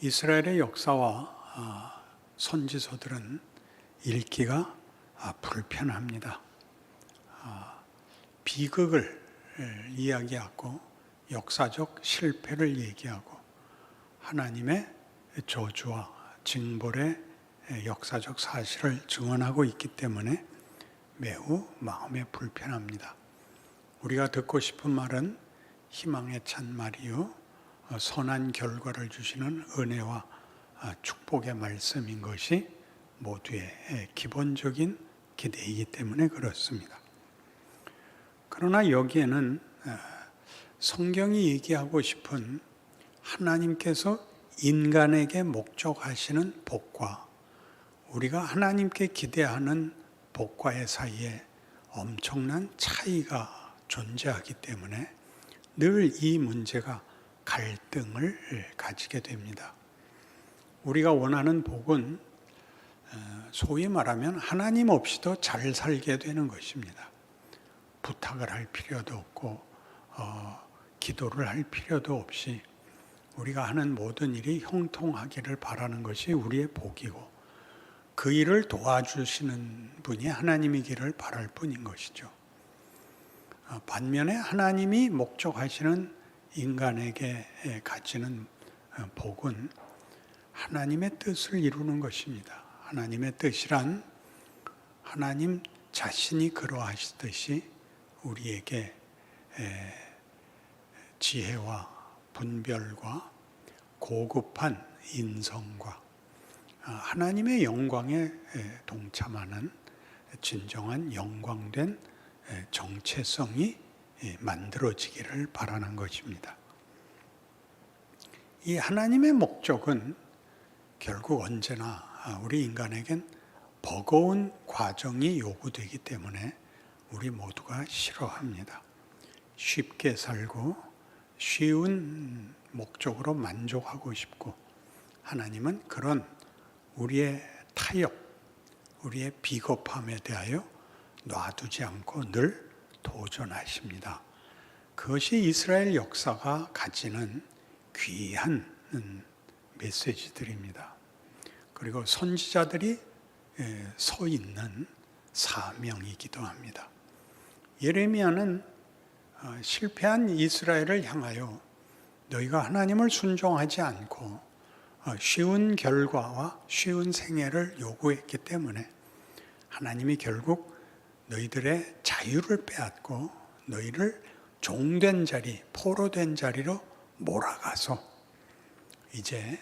이스라엘의 역사와 선지서들은 읽기가 불편합니다. 비극을 이야기하고 역사적 실패를 얘기하고 하나님의 저주와 징벌의 역사적 사실을 증언하고 있기 때문에 매우 마음에 불편합니다. 우리가 듣고 싶은 말은 희망에 찬 말이요 선한 결과를 주시는 은혜와 축복의 말씀인 것이 모두의 기본적인 기대이기 때문에 그렇습니다. 그러나 여기에는 성경이 얘기하고 싶은 하나님께서 인간에게 목적하시는 복과 우리가 하나님께 기대하는 복과의 사이에 엄청난 차이가 존재하기 때문에 늘 이 문제가 갈등을 가지게 됩니다. 우리가 원하는 복은 소위 말하면 하나님 없이도 잘 살게 되는 것입니다. 부탁을 할 필요도 없고 기도를 할 필요도 없이 우리가 하는 모든 일이 형통하기를 바라는 것이 우리의 복이고 그 일을 도와주시는 분이 하나님이기를 바랄 뿐인 것이죠. 반면에 하나님이 목적하시는 인간에게 가지는 복은 하나님의 뜻을 이루는 것입니다. 하나님의 뜻이란 하나님 자신이 그러하시듯이 우리에게 지혜와 분별과 고급한 인성과 하나님의 영광에 동참하는 진정한 영광된 정체성이 만들어지기를 바라는 것입니다. 이 하나님의 목적은 결국 언제나 우리 인간에겐 버거운 과정이 요구되기 때문에 우리 모두가 싫어합니다. 쉽게 살고 쉬운 목적으로 만족하고 싶고 하나님은 그런 우리의 타협, 우리의 비겁함에 대하여 놔두지 않고 늘 도전하십니다. 그것이 이스라엘 역사가 가지는 귀한 메시지들입니다. 그리고 선지자들이 서 있는 사명이기도 합니다. 예레미야는 실패한 이스라엘을 향하여 너희가 하나님을 순종하지 않고 쉬운 결과와 쉬운 생애를 요구했기 때문에 하나님이 결국 너희들의 자유를 빼앗고 너희를 종된 자리, 포로된 자리로 몰아가서 이제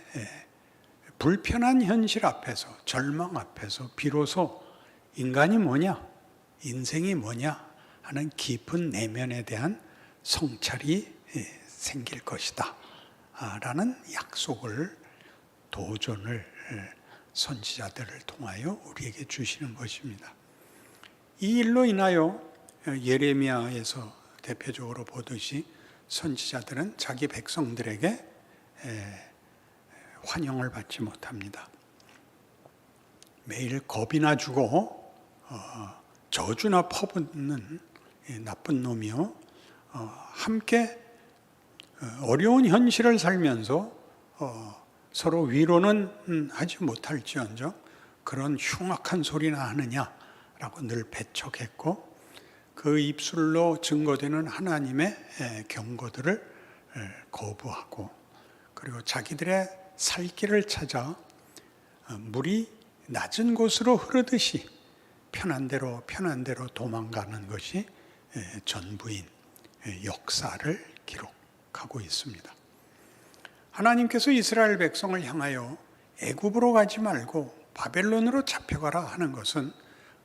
불편한 현실 앞에서, 절망 앞에서 비로소 인간이 뭐냐, 인생이 뭐냐 하는 깊은 내면에 대한 성찰이 생길 것이다 라는 약속을, 도전을 선지자들을 통하여 우리에게 주시는 것입니다. 이 일로 인하여 예레미야에서 대표적으로 보듯이 선지자들은 자기 백성들에게 환영을 받지 못합니다. 매일 겁이나 주고 저주나 퍼붓는 나쁜 놈이요, 함께 어려운 현실을 살면서 서로 위로는 하지 못할지언정 그런 흉악한 소리나 하느냐라고 늘 배척했고 그 입술로 증거되는 하나님의 경고들을 거부하고 그리고 자기들의 살 길을 찾아 물이 낮은 곳으로 흐르듯이 편한 대로 도망가는 것이 전부인 역사를 기록하고 있습니다. 하나님께서 이스라엘 백성을 향하여 애굽으로 가지 말고 바벨론으로 잡혀가라 하는 것은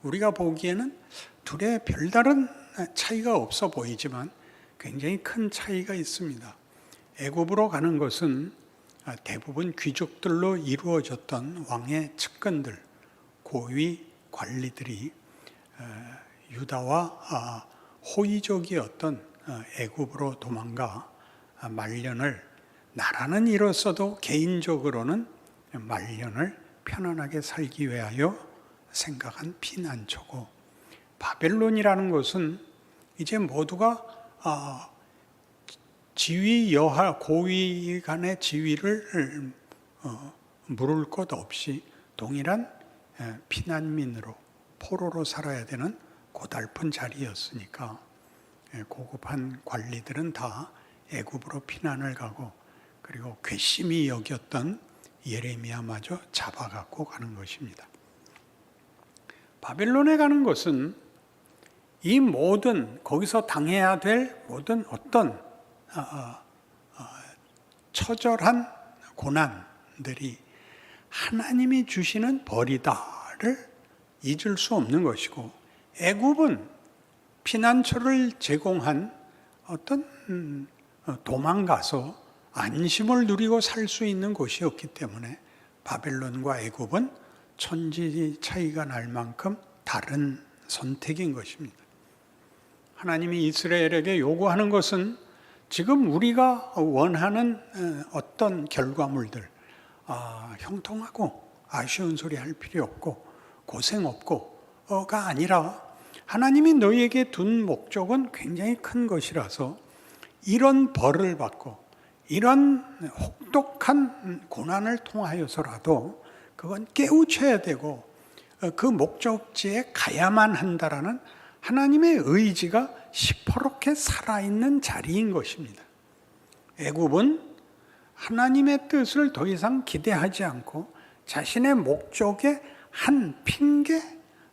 우리가 보기에는 둘의 별다른 차이가 없어 보이지만 굉장히 큰 차이가 있습니다. 애굽으로 가는 것은 대부분 귀족들로 이루어졌던 왕의 측근들, 고위 관리들이 유다와 호의적이었던 애굽으로 도망가 말년을, 나라는 이뤘어도 개인적으로는 말년을 편안하게 살기 위하여 생각한 피난처고, 바벨론이라는 것은 이제 모두가 지위 여하, 고위 간의 지위를 물을 것 없이 동일한 피난민으로 포로로 살아야 되는 고달픈 자리였으니까 고급한 관리들은 다 애굽으로 피난을 가고 그리고 괘씸히 여겼던 예레미야마저 잡아갖고 가는 것입니다. 바벨론에 가는 것은 이 모든 거기서 당해야 될 모든 어떤 처절한 고난들이 하나님이 주시는 벌이다를 잊을 수 없는 것이고, 애굽은 피난처를 제공한 어떤 도망가서 안심을 누리고 살 수 있는 곳이었기 때문에 바벨론과 애굽은 천지 차이가 날 만큼 다른 선택인 것입니다. 하나님이 이스라엘에게 요구하는 것은 지금 우리가 원하는 어떤 결과물들, 형통하고 아쉬운 소리 할 필요 없고 고생 없고가 아니라 하나님이 너희에게 둔 목적은 굉장히 큰 것이라서 이런 벌을 받고 이런 혹독한 고난을 통하여서라도 그건 깨우쳐야 되고 그 목적지에 가야만 한다라는 하나님의 의지가 시퍼렇게 살아있는 자리인 것입니다. 애굽은 하나님의 뜻을 더 이상 기대하지 않고 자신의 목적의 한 핑계,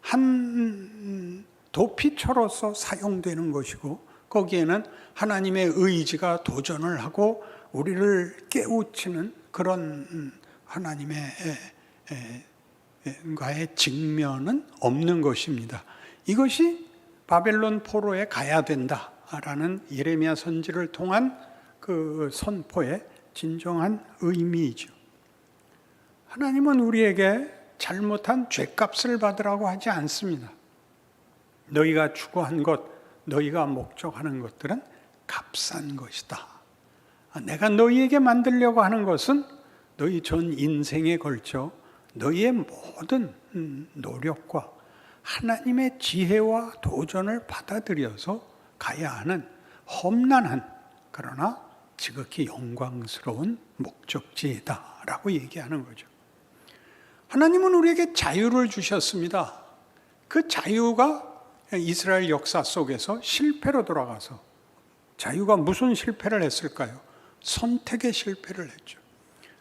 한 도피처로서 사용되는 것이고, 거기에는 하나님의 의지가 도전을 하고 우리를 깨우치는 그런 하나님의 과의 직면은 없는 것입니다. 이것이 바벨론 포로에 가야 된다라는 예레미야 선지를 통한 그 선포의 진정한 의미이죠. 하나님은 우리에게 잘못한 죄값을 받으라고 하지 않습니다. 너희가 추구한 것, 너희가 목적하는 것들은 값싼 것이다. 내가 너희에게 만들려고 하는 것은 너희 전 인생에 걸쳐 너희의 모든 노력과 하나님의 지혜와 도전을 받아들여서 가야 하는 험난한 그러나 지극히 영광스러운 목적지이다라고 얘기하는 거죠. 하나님은 우리에게 자유를 주셨습니다. 그 자유가 이스라엘 역사 속에서 실패로 돌아가서, 자유가 무슨 실패를 했을까요? 선택의 실패를 했죠.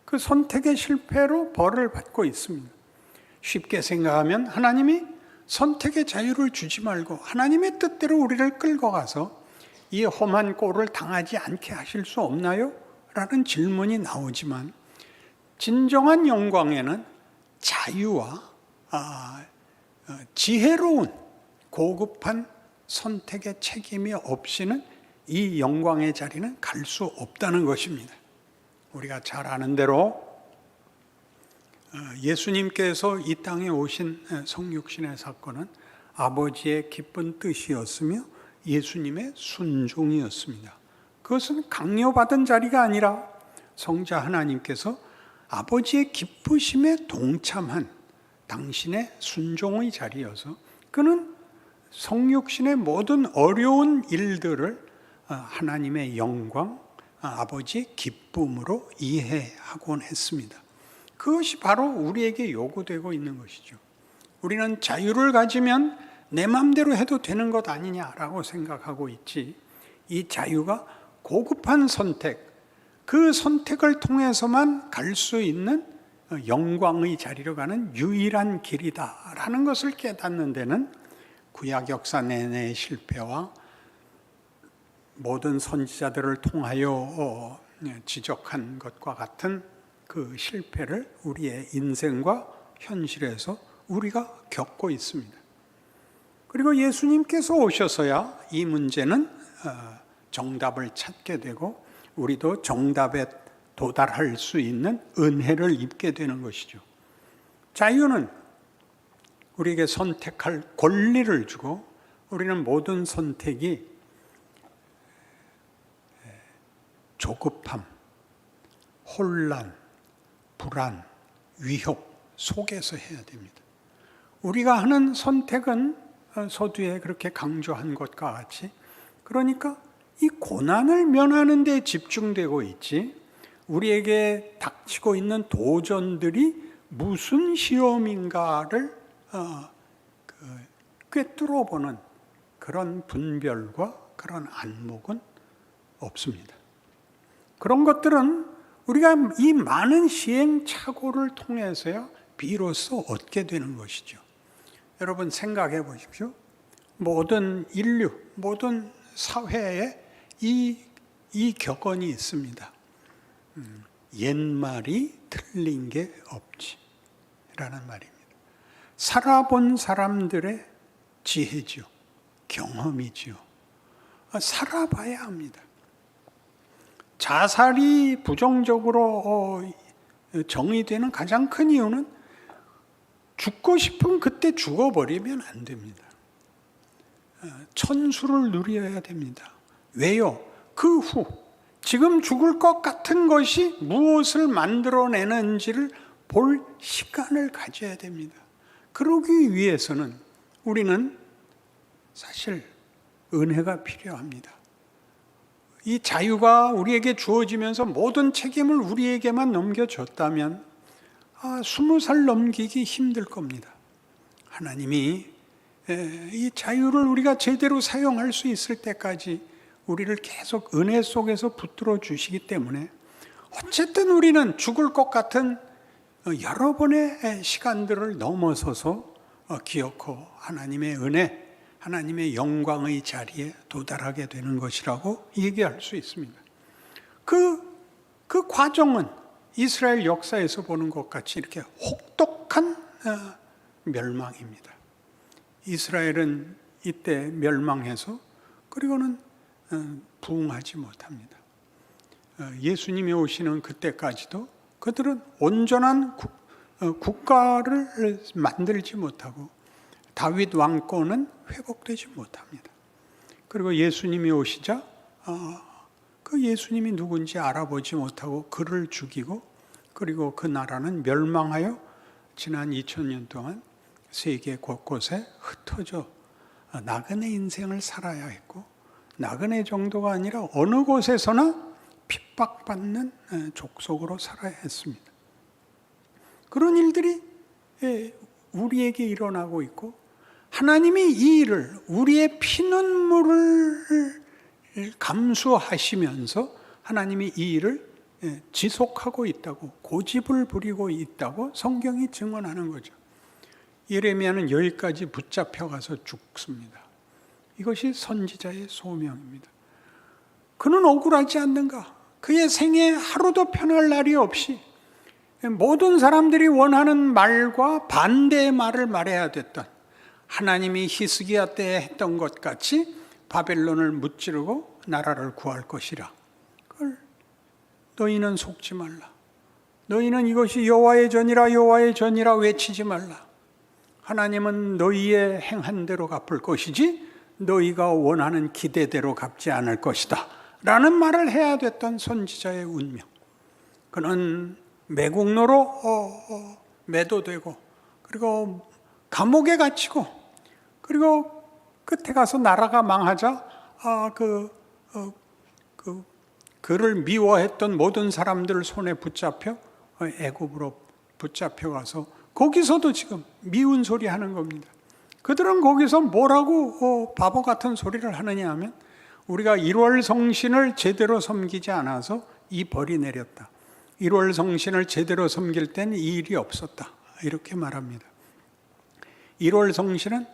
그 선택의 실패로 벌을 받고 있습니다. 쉽게 생각하면 하나님이 선택의 자유를 주지 말고 하나님의 뜻대로 우리를 끌고 가서 이 험한 꼴을 당하지 않게 하실 수 없나요? 라는 질문이 나오지만, 진정한 영광에는 자유와 지혜로운 고급한 선택의 책임이 없이는 이 영광의 자리는 갈 수 없다는 것입니다. 우리가 잘 아는 대로 예수님께서 이 땅에 오신 성육신의 사건은 아버지의 기쁜 뜻이었으며 예수님의 순종이었습니다. 그것은 강요받은 자리가 아니라 성자 하나님께서 아버지의 기쁘심에 동참한 당신의 순종의 자리여서, 그는 성육신의 모든 어려운 일들을 하나님의 영광, 아버지의 기쁨으로 이해하곤 했습니다. 그것이 바로 우리에게 요구되고 있는 것이죠. 우리는 자유를 가지면 내 마음대로 해도 되는 것 아니냐라고 생각하고 있지, 이 자유가 고급한 선택, 그 선택을 통해서만 갈 수 있는 영광의 자리로 가는 유일한 길이다라는 것을 깨닫는 데는 구약 역사 내내의 실패와 모든 선지자들을 통하여 지적한 것과 같은 그 실패를 우리의 인생과 현실에서 우리가 겪고 있습니다. 그리고 예수님께서 오셔서야 이 문제는 정답을 찾게 되고 우리도 정답에 도달할 수 있는 은혜를 입게 되는 것이죠. 자유는 우리에게 선택할 권리를 주고, 우리는 모든 선택이 조급함, 혼란, 불안, 위협 속에서 해야 됩니다. 우리가 하는 선택은 서두에 그렇게 강조한 것과 같이, 그러니까 이 고난을 면하는 데 집중되고 있지, 우리에게 닥치고 있는 도전들이 무슨 시험인가를 꿰뚫어 보는 그런 분별과 그런 안목은 없습니다. 그런 것들은 우리가 이 많은 시행착오를 통해서야 비로소 얻게 되는 것이죠. 여러분 생각해 보십시오. 모든 인류, 모든 사회에 이 격언이 있습니다. 옛말이 틀린 게 없지 라는 말입니다. 살아본 사람들의 지혜지요, 경험이지요. 살아봐야 합니다. 자살이 부정적으로 정의되는 가장 큰 이유는 죽고 싶으면 그때 죽어버리면 안 됩니다. 천수를 누려야 됩니다. 왜요? 그 후 지금 죽을 것 같은 것이 무엇을 만들어내는지를 볼 시간을 가져야 됩니다. 그러기 위해서는 우리는 사실 은혜가 필요합니다. 이 자유가 우리에게 주어지면서 모든 책임을 우리에게만 넘겨줬다면 20살 넘기기 힘들 겁니다. 하나님이 이 자유를 우리가 제대로 사용할 수 있을 때까지 우리를 계속 은혜 속에서 붙들어 주시기 때문에 어쨌든 우리는 죽을 것 같은 여러 번의 시간들을 넘어서서 기어코 하나님의 은혜, 하나님의 영광의 자리에 도달하게 되는 것이라고 얘기할 수 있습니다. 그 과정은 이스라엘 역사에서 보는 것 같이 이렇게 혹독한 멸망입니다. 이스라엘은 이때 멸망해서 그리고는 부흥하지 못합니다. 예수님이 오시는 그때까지도 그들은 온전한 국가를 만들지 못하고 다윗 왕권은 회복되지 못합니다. 그리고 예수님이 오시자 그 예수님이 누군지 알아보지 못하고 그를 죽이고 그리고 그 나라는 멸망하여 지난 2000년 동안 세계 곳곳에 흩어져 나그네 인생을 살아야 했고 나그네 정도가 아니라 어느 곳에서나 핍박받는 족속으로 살아야 했습니다. 그런 일들이 우리에게 일어나고 있고 하나님이 이 일을 우리의 피눈물을 감수하시면서 하나님이 이 일을 지속하고 있다고 고집을 부리고 있다고 성경이 증언하는 거죠. 예레미야는 여기까지 붙잡혀가서 죽습니다. 이것이 선지자의 소명입니다. 그는 억울하지 않는가? 그의 생에 하루도 편할 날이 없이 모든 사람들이 원하는 말과 반대의 말을 말해야 됐던 하나님이 히스기야 때에 했던 것 같이 바벨론을 무찌르고 나라를 구할 것이라. 그걸 너희는 속지 말라. 너희는 이것이 여호와의 전이라 여호와의 전이라 외치지 말라. 하나님은 너희의 행한 대로 갚을 것이지 너희가 원하는 기대대로 갚지 않을 것이다 라는 말을 해야 됐던 선지자의 운명. 그는 매국노로 매도되고 그리고 감옥에 갇히고 그리고 끝에 가서 나라가 망하자 그를 미워했던 모든 사람들 손에 붙잡혀 애굽으로 붙잡혀가서 거기서도 지금 미운 소리 하는 겁니다. 그들은 거기서 뭐라고 바보 같은 소리를 하느냐 하면 우리가 1월 성신을 제대로 섬기지 않아서 이 벌이 내렸다. 1월 성신을 제대로 섬길 때는 이 일이 없었다. 이렇게 말합니다. 1월 성신은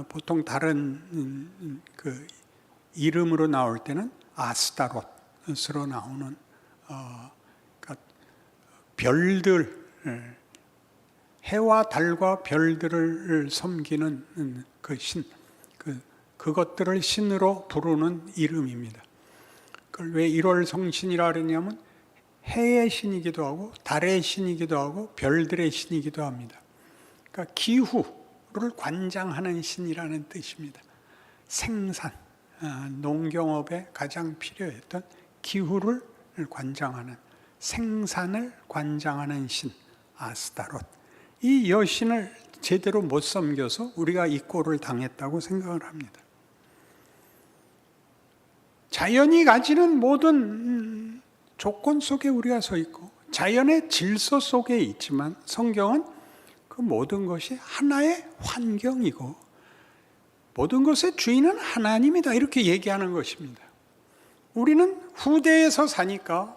보통 다른 그 이름으로 나올 때는 아스타롯으로 나오는 그러니까 별들, 해와 달과 별들을 섬기는 그 신, 그것들을 신으로 부르는 이름입니다. 그걸 왜 1월 성신이라 그러냐면 해의 신이기도 하고 달의 신이기도 하고 별들의 신이기도 합니다. 그러니까 기후를 관장하는 신이라는 뜻입니다. 생산, 농경업에 가장 필요했던 기후를 관장하는, 생산을 관장하는 신 아스타롯. 이 여신을 제대로 못 섬겨서 우리가 이 꼴을 당했다고 생각을 합니다. 자연이 가지는 모든 조건 속에 우리가 서 있고 자연의 질서 속에 있지만 성경은 그 모든 것이 하나의 환경이고 모든 것의 주인은 하나님이다 이렇게 얘기하는 것입니다. 우리는 후대에서 사니까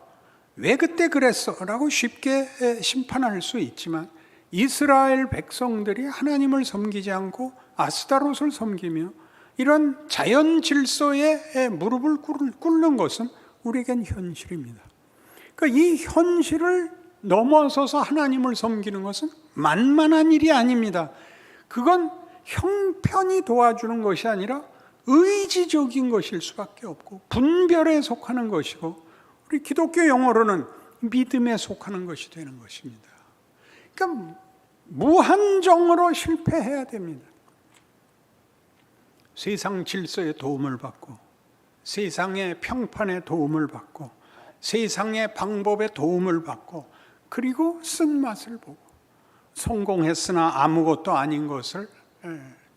왜 그때 그랬어? 라고 쉽게 심판할 수 있지만 이스라엘 백성들이 하나님을 섬기지 않고 아스타롯을 섬기며 이런 자연 질서에 무릎을 꿇는 것은 우리에겐 현실입니다. 그러니까 이 현실을 넘어서서 하나님을 섬기는 것은 만만한 일이 아닙니다. 그건 형편이 도와주는 것이 아니라 의지적인 것일 수밖에 없고 분별에 속하는 것이고 우리 기독교 용어로는 믿음에 속하는 것이 되는 것입니다. 그러니까 무한정으로 실패해야 됩니다. 세상 질서에 도움을 받고 세상의 평판에 도움을 받고 세상의 방법에 도움을 받고 그리고 쓴맛을 보고 성공했으나 아무것도 아닌 것을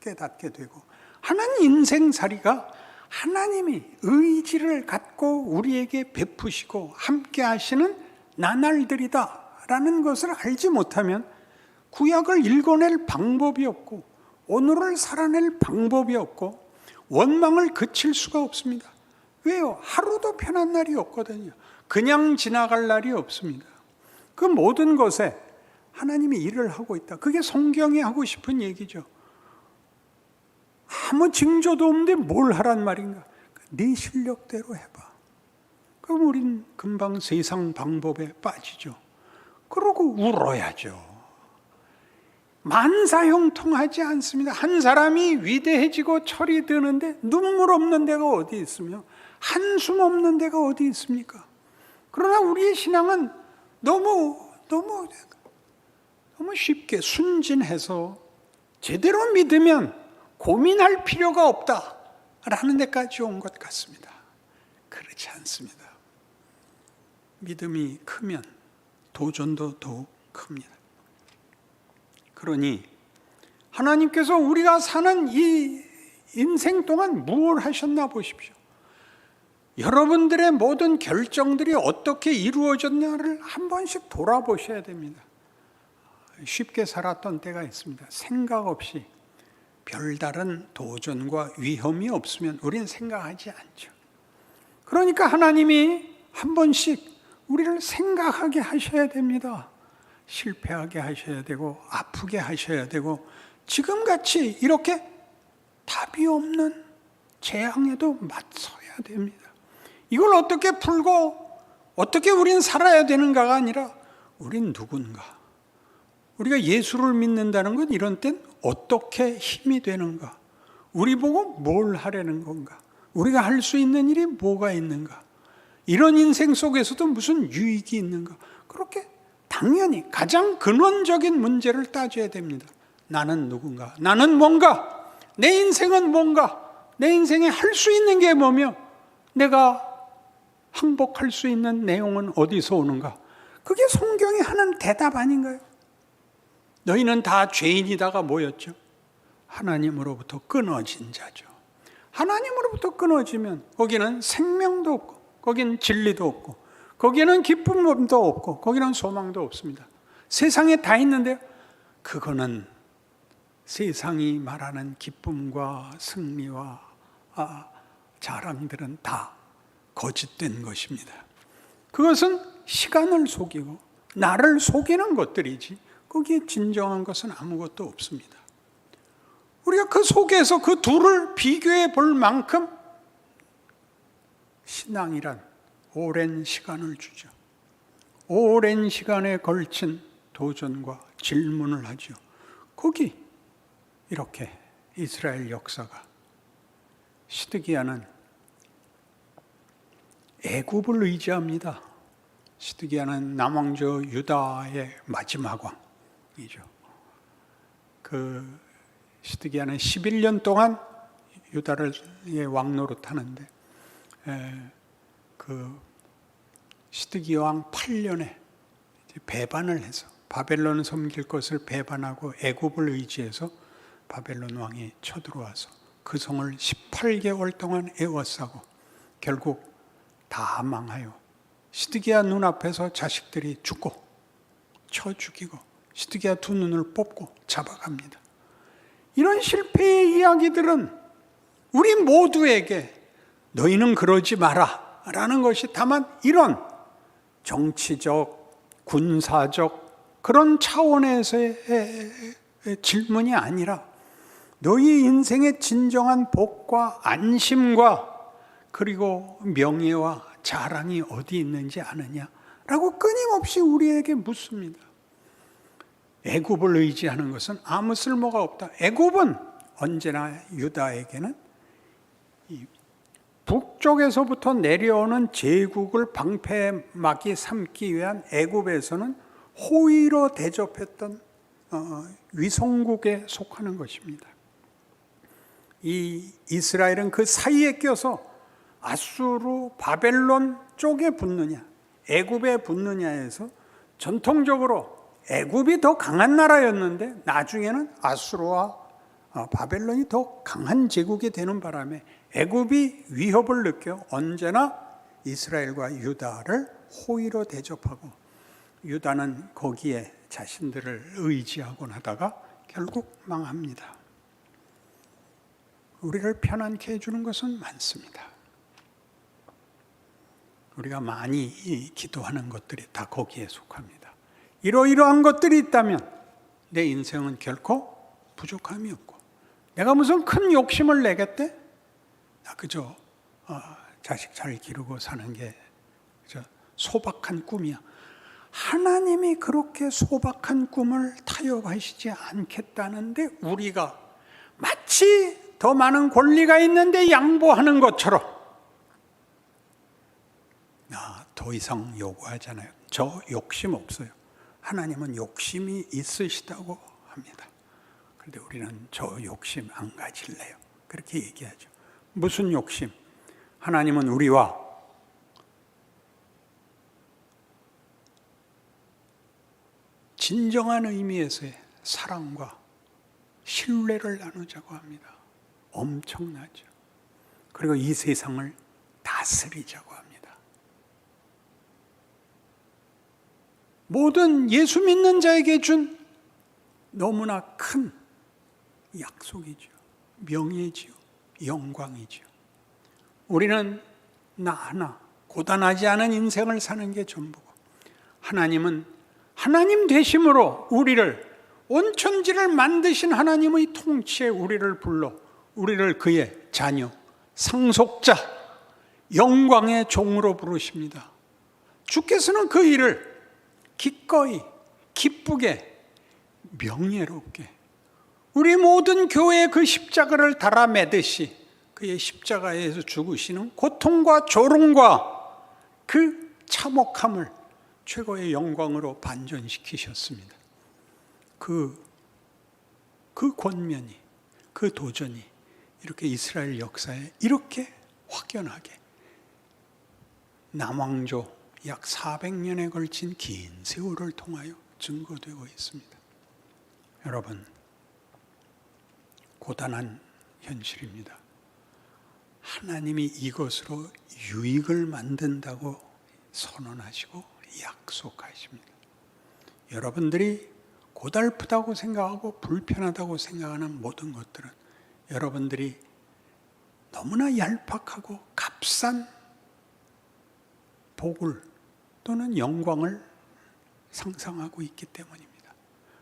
깨닫게 되고 하는 인생살이가 하나님이 의지를 갖고 우리에게 베푸시고 함께 하시는 나날들이다 라는 것을 알지 못하면 구약을 읽어낼 방법이 없고 오늘을 살아낼 방법이 없고 원망을 그칠 수가 없습니다. 왜요? 하루도 편한 날이 없거든요. 그냥 지나갈 날이 없습니다. 그 모든 것에 하나님이 일을 하고 있다. 그게 성경이 하고 싶은 얘기죠. 아무 징조도 없는데 뭘 하란 말인가? 네 실력대로 해봐. 그럼 우린 금방 세상 방법에 빠지죠. 그러고 울어야죠. 만사형통하지 않습니다. 한 사람이 위대해지고 철이 드는데 눈물 없는 데가 어디 있으며 한숨 없는 데가 어디 있습니까? 그러나 우리의 신앙은 너무 쉽게 순진해서 제대로 믿으면 고민할 필요가 없다라는 데까지 온 것 같습니다. 그렇지 않습니다. 믿음이 크면 도전도 더욱 큽니다. 그러니 하나님께서 우리가 사는 이 인생 동안 무엇을 하셨나 보십시오. 여러분들의 모든 결정들이 어떻게 이루어졌냐를 한 번씩 돌아보셔야 됩니다. 쉽게 살았던 때가 있습니다. 생각 없이 별다른 도전과 위험이 없으면 우리는 생각하지 않죠. 그러니까 하나님이 한 번씩 우리를 생각하게 하셔야 됩니다. 실패하게 하셔야 되고 아프게 하셔야 되고 지금같이 이렇게 답이 없는 재앙에도 맞서야 됩니다. 이걸 어떻게 풀고 어떻게 우린 살아야 되는가가 아니라 우린 누군가, 우리가 예수를 믿는다는 건 이런 땐 어떻게 힘이 되는가, 우리 보고 뭘 하려는 건가, 우리가 할 수 있는 일이 뭐가 있는가, 이런 인생 속에서도 무슨 유익이 있는가, 그렇게 당연히 가장 근원적인 문제를 따져야 됩니다. 나는 누군가? 나는 뭔가? 내 인생은 뭔가? 내 인생에 할 수 있는 게 뭐며 내가 항복할 수 있는 내용은 어디서 오는가? 그게 성경이 하는 대답 아닌가요? 너희는 다 죄인이다가 뭐였죠? 하나님으로부터 끊어진 자죠. 하나님으로부터 끊어지면 거기는 생명도 없고 거기는 진리도 없고 거기에는 기쁨도 없고 거기는 소망도 없습니다. 세상에 다 있는데 그거는 세상이 말하는 기쁨과 승리와 자랑들은 다 거짓된 것입니다. 그것은 시간을 속이고 나를 속이는 것들이지 거기에 진정한 것은 아무것도 없습니다. 우리가 그 속에서 그 둘을 비교해 볼 만큼 신앙이란 오랜 시간을 주죠. 오랜 시간에 걸친 도전과 질문을 하죠. 거기 이렇게 이스라엘 역사가 시드기야는 애굽을 의지합니다. 시드기야는 남왕조 유다의 마지막 왕이죠. 그 시드기야는 11년 동안 유다를 왕노릇하는데 그 시드기야 왕 8년에 배반을 해서 바벨론을 섬길 것을 배반하고 애굽을 의지해서 바벨론 왕이 쳐들어와서 그 성을 18개월 동안 에워싸고 결국 다 망하여 시드기야 눈앞에서 자식들이 죽고 쳐 죽이고 시드기야 두 눈을 뽑고 잡아갑니다. 이런 실패의 이야기들은 우리 모두에게 너희는 그러지 마라 라는 것이 다만 이런 정치적, 군사적 그런 차원에서의 질문이 아니라 너희 인생의 진정한 복과 안심과 그리고 명예와 자랑이 어디 있는지 아느냐라고 끊임없이 우리에게 묻습니다. 애굽을 의지하는 것은 아무 쓸모가 없다. 애굽은 언제나 유다에게는 북쪽에서부터 내려오는 제국을 방패막이 삼기 위한 애굽에서는 호위로 대접했던 위성국에 속하는 것입니다. 이 이스라엘은 그 사이에 껴서 아수르, 바벨론 쪽에 붙느냐, 애굽에 붙느냐에서 전통적으로 애굽이 더 강한 나라였는데 나중에는 아수르와 바벨론이 더 강한 제국이 되는 바람에 애굽이 위협을 느껴 언제나 이스라엘과 유다를 호위로 대접하고 유다는 거기에 자신들을 의지하곤 하다가 결국 망합니다. 우리를 편안케 해주는 것은 많습니다. 우리가 많이 기도하는 것들이 다 거기에 속합니다. 이러이러한 것들이 있다면 내 인생은 결코 부족함이 없고 내가 무슨 큰 욕심을 내겠대? 나 그저 자식 잘 기르고 사는 게 소박한 꿈이야. 하나님이 그렇게 소박한 꿈을 타협하시지 않겠다는데 우리가 마치 더 많은 권리가 있는데 양보하는 것처럼 더 이상 요구하잖아요. 저 욕심 없어요. 하나님은 욕심이 있으시다고 합니다. 그런데 우리는 저 욕심 안 가질래요. 그렇게 얘기하죠. 무슨 욕심? 하나님은 우리와 진정한 의미에서의 사랑과 신뢰를 나누자고 합니다. 엄청나죠. 그리고 이 세상을 다스리자고 합니다. 모든 예수 믿는 자에게 준 너무나 큰 약속이죠. 명예지요. 영광이죠. 우리는 나 하나 고단하지 않은 인생을 사는 게 전부고 하나님은 하나님 되심으로 우리를 온천지를 만드신 하나님의 통치에 우리를 불러 우리를 그의 자녀, 상속자, 영광의 종으로 부르십니다. 주께서는 그 일을 기꺼이, 기쁘게, 명예롭게 우리 모든 교회의 그 십자가를 달아 매듯이 그의 십자가에서 죽으시는 고통과 조롱과 그 참혹함을 최고의 영광으로 반전시키셨습니다. 그 권면이, 그 도전이 이렇게 이스라엘 역사에 이렇게 확연하게 남왕조 약 400년에 걸친 긴 세월을 통하여 증거되고 있습니다. 여러분, 고단한 현실입니다. 하나님이 이것으로 유익을 만든다고 선언하시고 약속하십니다. 여러분들이 고달프다고 생각하고 불편하다고 생각하는 모든 것들은 여러분들이 너무나 얄팍하고 값싼 복을 또는 영광을 상상하고 있기 때문입니다.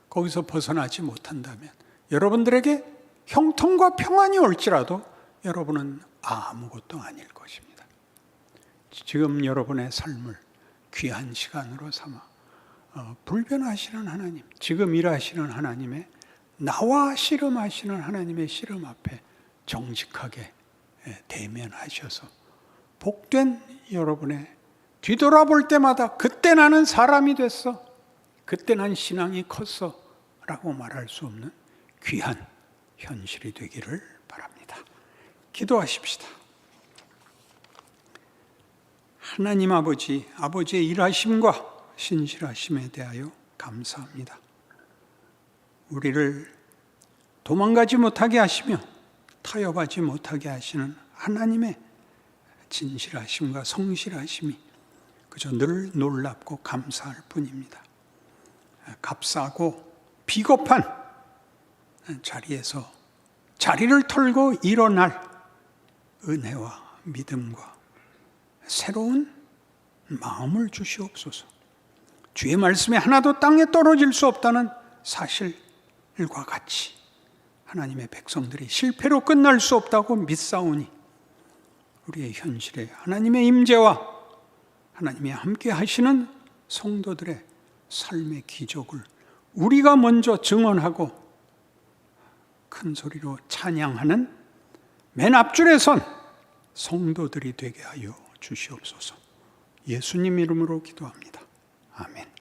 거기서 벗어나지 못한다면 여러분들에게 형통과 평안이 올지라도 여러분은 아무것도 아닐 것입니다. 지금 여러분의 삶을 귀한 시간으로 삼아 불변하시는 하나님, 지금 일하시는 하나님의 나와 씨름하시는 하나님의 씨름 앞에 정직하게 대면하셔서 복된 여러분의 뒤돌아볼 때마다 그때 나는 사람이 됐어, 그때 난 신앙이 컸어 라고 말할 수 없는 귀한 현실이 되기를 바랍니다. 기도하십시다. 하나님 아버지, 아버지의 일하심과 신실하심에 대하여 감사합니다. 우리를 도망가지 못하게 하시며 타협하지 못하게 하시는 하나님의 진실하심과 성실하심이 그저 늘 놀랍고 감사할 뿐입니다. 값싸고 비겁한 자리에서 자리를 털고 일어날 은혜와 믿음과 새로운 마음을 주시옵소서. 주의 말씀에 하나도 땅에 떨어질 수 없다는 사실과 같이 하나님의 백성들이 실패로 끝날 수 없다고 믿사오니 우리의 현실에 하나님의 임재와 하나님이 함께 하시는 성도들의 삶의 기적을 우리가 먼저 증언하고 큰 소리로 찬양하는 맨 앞줄에 선 성도들이 되게 하여 주시옵소서. 예수님 이름으로 기도합니다. 아멘.